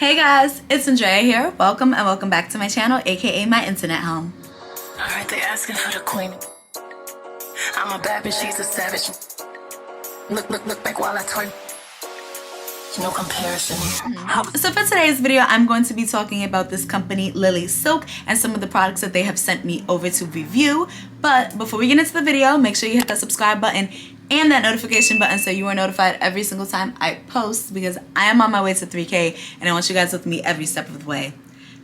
Hey guys, it's Andrea here. Welcome and welcome back to my channel, aka my internet home. Alright, they asking for the queen. I'm a bad bitch, she's a savage. Look back while I twerk. No comparison. So for today's video, I'm going to be talking about this company, Lilysilk, and some of the products that they have sent me over to review. But before we get into the video, make sure you hit that subscribe button and that notification button so you are notified every single time I post, because I am on my way to 3K and I want you guys with me every step of the way.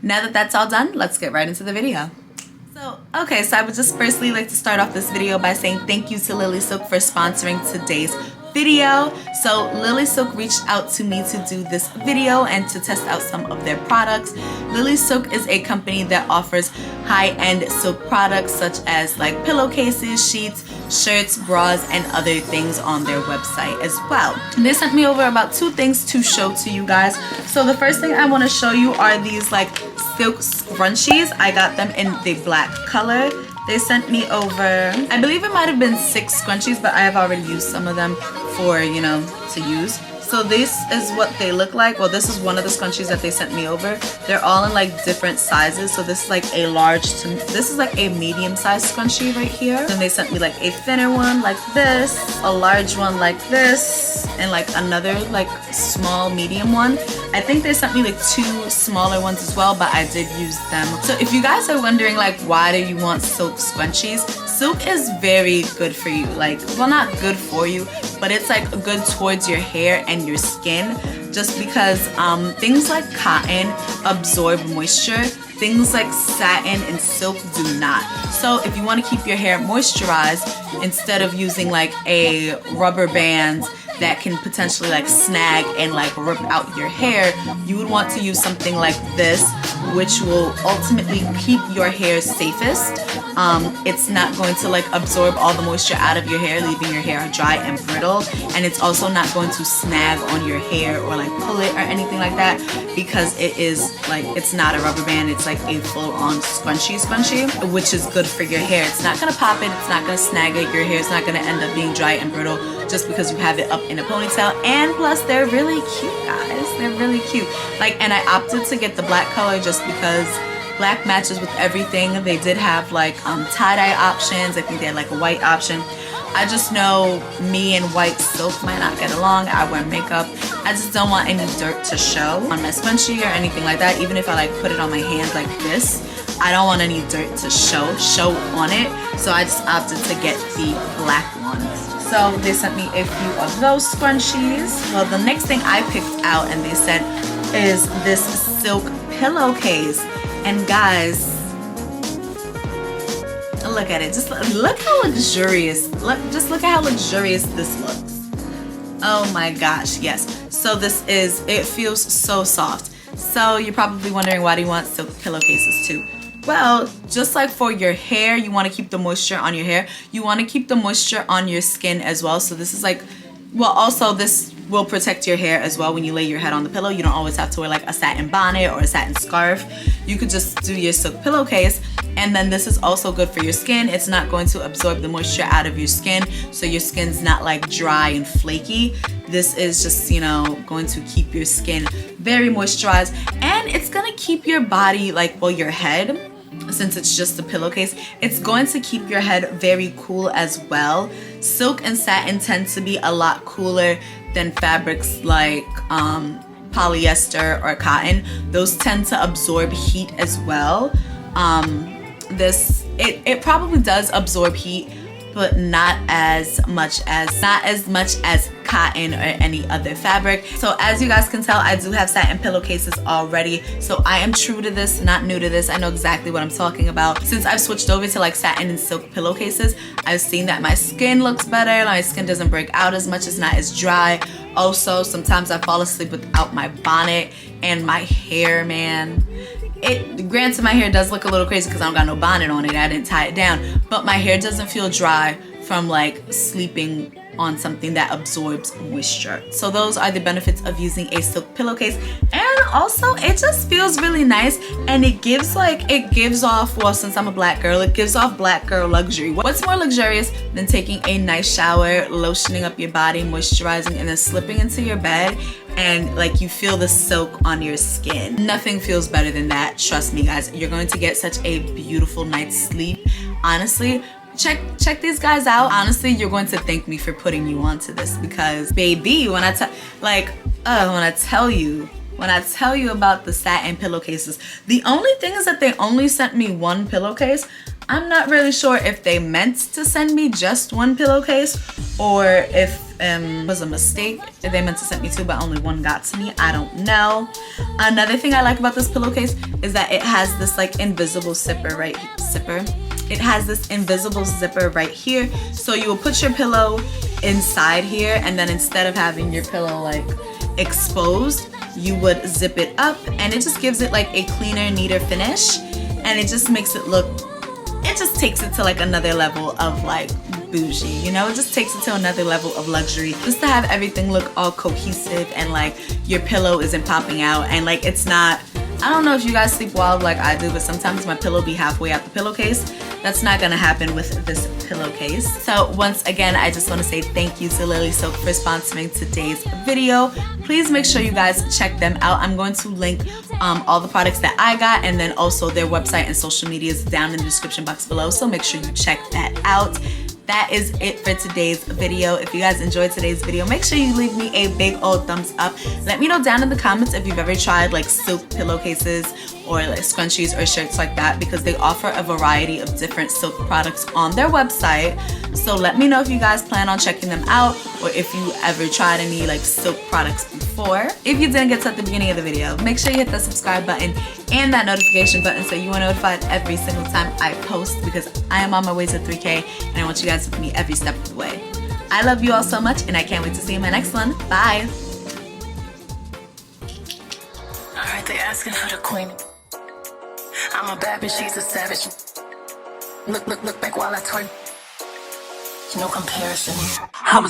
Now that that's all done, let's get right into the video. So I would just firstly like to start off this video by saying thank you to Lilysilk for sponsoring today's video. So Lilysilk reached out to me to do this video and to test out some of their products. Lilysilk is a company that offers high-end silk products such as like pillowcases, sheets, shirts, bras, and other things on their website as well. They sent me over about 2 things to show to you guys. So the first thing I want to show you are these like silk scrunchies. I got them in the black color. They sent me over, I believe it might have been 6 scrunchies, but I have already used some of them for, you know, to use. So this is what they look like. Well, this is one of the scrunchies that they sent me over. They're all in like different sizes. So this is like a large to, this is like a medium sized scrunchie right here. Then they sent me like a thinner one like this, a large one like this, and like another like small medium one. I think they sent me like 2 smaller ones as well, but I did use them. So if you guys are wondering like why do you want silk scrunchies, silk is very good for you. Like, well, not good for you, but it's like good towards your hair and your skin, just because things like cotton absorb moisture, things like satin and silk do not. So if you want to keep your hair moisturized, instead of using like a rubber band that can potentially like snag and like rip out your hair, you would want to use something like this, which will ultimately keep your hair safest. It's not going to like absorb all the moisture out of your hair, leaving your hair dry and brittle, and it's also not going to snag on your hair or like pull it or anything like that, because it is like, it's not a rubber band, it's like a full-on scrunchie, which is good for your hair. It's not gonna pop it, it's not gonna snag it, your hair is not gonna end up being dry and brittle just because you have it up in a ponytail. And plus they're really cute, guys. They're really cute. Like, and I opted to get the black color just because black matches with everything. They did have like tie-dye options. I think they had like a white option. I just know me and white silk might not get along. I wear makeup. I just don't want any dirt to show on my scrunchie or anything like that. Even if I like put it on my hand like this, I don't want any dirt to show on it. So I just opted to get the black ones. So they sent me a few of those scrunchies. Well, the next thing I picked out and they said is this silk pillowcase. And guys, look at it. Just look how luxurious. Just look at how luxurious this looks. Oh my gosh, yes. So this is, it feels so soft. So you're probably wondering, why do you want silk pillowcases too? Well, just like for your hair, you want to keep the moisture on your hair. You want to keep the moisture on your skin as well. So this is like, well, also this will protect your hair as well when you lay your head on the pillow. You don't always have to wear like a satin bonnet or a satin scarf. You could just do your silk pillowcase. And then this is also good for your skin. It's not going to absorb the moisture out of your skin, so your skin's not like dry and flaky. This is just, you know, going to keep your skin very moisturized, and it's gonna keep your body like, well, your head, since it's just a pillowcase, it's going to keep your head very cool as well. Silk and satin tend to be a lot cooler than fabrics like polyester or cotton. Those tend to absorb heat as well. It probably does absorb heat, but not as much as cotton or any other fabric. So as you guys can tell, I do have satin pillowcases already, so I am true to this, not new to this. I know exactly what I'm talking about. Since I've switched over to like satin and silk pillowcases, I've seen that my skin looks better, my skin doesn't break out as much, it's not as dry. Also, sometimes I fall asleep without my bonnet, and my hair, man, granted my hair does look a little crazy because I don't got no bonnet on it, I didn't tie it down, but my hair doesn't feel dry from like sleeping on something that absorbs moisture. So those are the benefits of using a silk pillowcase. And also it just feels really nice, and it gives off, well, since I'm a black girl, it gives off black girl luxury. What's more luxurious than taking a nice shower, lotioning up your body, moisturizing, and then slipping into your bed and like you feel the silk on your skin? Nothing feels better than that. Trust me, guys, you're going to get such a beautiful night's sleep. Honestly, check these guys out. Honestly, you're going to thank me for putting you onto this, because baby, when I tell you about the satin pillowcases, the only thing is that they only sent me one pillowcase. I'm not really sure if they meant to send me just one pillowcase, or if it was a mistake, if they meant to send me two but only one got to me. I don't know. Another thing I like about this pillowcase is that it has this like invisible zipper. It has this invisible zipper right here, so you will put your pillow inside here, and then instead of having your pillow like exposed, you would zip it up, and it just gives it like a cleaner, neater finish, and it just makes it look, it just takes it to like another level of like bougie, you know? It just takes it to another level of luxury, just to have everything look all cohesive, and like your pillow isn't popping out, and like it's not, I don't know if you guys sleep wild like I do, but sometimes my pillow be halfway out the pillowcase. That's not gonna happen with this pillowcase. So once again, I just wanna say thank you to Lilysilk for sponsoring today's video. Please make sure you guys check them out. I'm going to link all the products that I got, and then also their website and social medias down in the description box below, so make sure you check that out. That is it for today's video. If you guys enjoyed today's video, make sure you leave me a big old thumbs up. Let me know down in the comments if you've ever tried like silk pillowcases or like scrunchies or shirts like that, because they offer a variety of different silk products on their website. So let me know if you guys plan on checking them out, or if you ever tried any like silk products before. If you didn't get to at the beginning of the video, make sure you hit the subscribe button and that notification button so you are notified every single time I post, because I am on my way to 3K and I want you guys with me every step of the way. I love you all so much, and I can't wait to see you in my next one. Bye. Alright, they asking for the queen. I'm a bad bitch, she's a savage. Look back while I twerk. No comparison. I'm a